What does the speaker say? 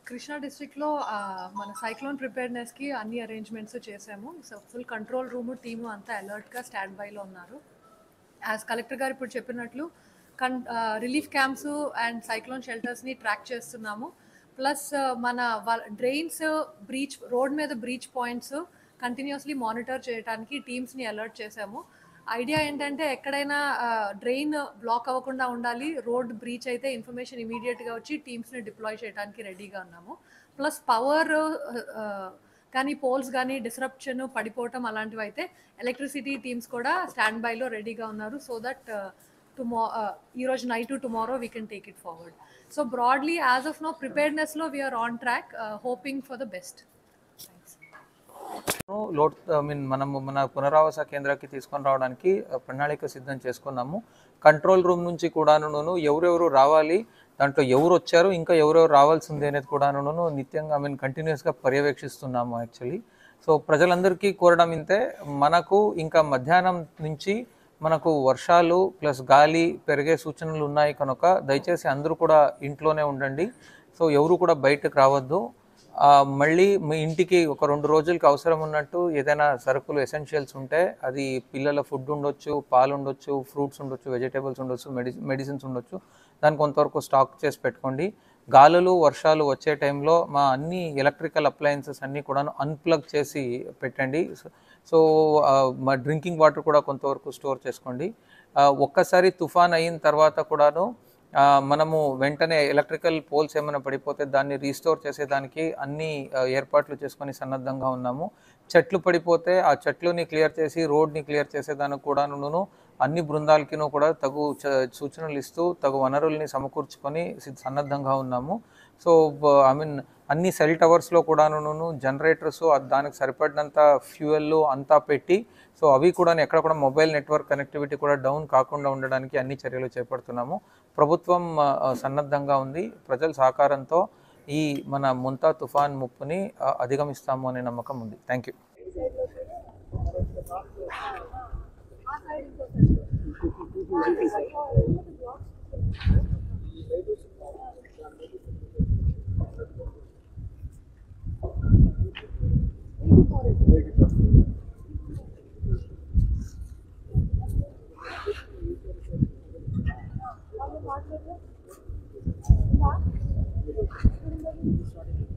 కృష్ణా డిస్ట్రిక్ట్లో మన సైక్లోన్ ప్రిపేర్నెస్కి అన్ని అరేంజ్మెంట్స్ చేసాము. So full control room team అంతా అలర్ట్గా స్టాండ్ బైలో ఉన్నారు. యాజ్ కలెక్టర్ గారు ఇప్పుడు చెప్పినట్లు రిలీఫ్ క్యాంప్స్ అండ్ సైక్లోన్ షెల్టర్స్ని ట్రాక్ చేస్తున్నాము. ప్లస్ మన డ్రైన్స్ బ్రీచ్ రోడ్ మీద బ్రీచ్ పాయింట్స్ కంటిన్యూస్లీ మానిటర్ చేయడానికి టీమ్స్ని అలర్ట్ చేసాము. ఐడియా ఏంటంటే ఎక్కడైనా డ్రైన్ బ్లాక్ అవ్వకుండా ఉండాలి, రోడ్ బ్రీచ్ అయితే ఇన్ఫర్మేషన్ ఇమీడియట్గా వచ్చి టీమ్స్ని డిప్లాయ్ చేయడానికి రెడీగా ఉన్నాము. ప్లస్ పవర్ కానీ పోల్స్ కానీ డిస్రప్షన్ పడిపోవటం అలాంటివి అయితే ఎలక్ట్రిసిటీ టీమ్స్ కూడా స్టాండ్ బైలో రెడీగా ఉన్నారు. సో దట్ ఈరోజు night tomorrow we can take it forward. So broadly as of now ప్రిపేర్నెస్లో we are on track, hoping for the best. మనము మన పునరావాస కేంద్రానికి తీసుకొని రావడానికి ప్రణాళిక సిద్ధం చేసుకున్నాము. కంట్రోల్ రూమ్ నుంచి కూడాను ఎవరెవరు రావాలి, దాంట్లో ఎవరు వచ్చారు, ఇంకా ఎవరెవరు రావాల్సి ఉంది అనేది కూడాను నిత్యంగా కంటిన్యూస్గా పర్యవేక్షిస్తున్నాము యాక్చువల్లీ. సో ప్రజలందరికీ కోరడం ఇంతే, మనకు ఇంకా మధ్యాహ్నం నుంచి మనకు వర్షాలు ప్లస్ గాలి పెరిగే సూచనలు ఉన్నాయి కనుక దయచేసి అందరూ కూడా ఇంట్లోనే ఉండండి. సో ఎవరు కూడా బయటకు రావద్దు. మళ్ళీ మీ ఇంటికి ఒక 2 రోజులకి అవసరం ఉన్నట్టు ఏదైనా సరుకులు ఎసెన్షియల్స్ ఉంటే, అది పిల్లల ఫుడ్ ఉండొచ్చు, పాలు ఉండొచ్చు, ఫ్రూట్స్ ఉండొచ్చు, వెజిటేబుల్స్ ఉండొచ్చు, మెడిసిన్స్ ఉండొచ్చు, దాన్ని కొంతవరకు స్టాక్ చేసి పెట్టుకోండి. గాలులు వర్షాలు వచ్చే టైంలో మా అన్ని ఎలక్ట్రికల్ అప్లయన్సెస్ అన్నీ కూడాను అన్ప్లగ్ చేసి పెట్టండి. సో మా డ్రింకింగ్ వాటర్ కూడా కొంతవరకు స్టోర్ చేసుకోండి. ఒక్కసారి తుఫాన్ అయిన తర్వాత కూడాను మనము వెంటనే ఎలక్ట్రికల్ పోల్స్ ఏమైనా పడిపోతే దాన్ని రీస్టోర్ చేసేదానికి అన్ని ఏర్పాట్లు చేసుకొని సన్నద్ధంగా ఉన్నాము. చెట్లు పడిపోతే ఆ చెట్లుని క్లియర్ చేసి రోడ్ని క్లియర్ చేసేదానికి కూడాను అన్ని బృందాలకినూ కూడా తగు సూచనలు ఇస్తూ తగు వనరుల్ని సమకూర్చుకొని సన్నద్ధంగా ఉన్నాము. సో అన్ని సెల్ టవర్స్లో కూడాను జనరేటర్స్ దానికి సరిపడినంత ఫ్యూయల్ అంతా పెట్టి, సో అవి కూడా ఎక్కడ కూడా మొబైల్ నెట్వర్క్ కనెక్టివిటీ కూడా డౌన్ కాకుండా ఉండడానికి అన్ని చర్యలు చేపడుతున్నాము. ప్రభుత్వం సన్నద్ధంగా ఉంది. ప్రజల సహకారంతో ఈ మన ముంతా తుఫాన్ ముప్పుని అధిగమిస్తాము అనే నమ్మకం ఉంది. Thank you. Starting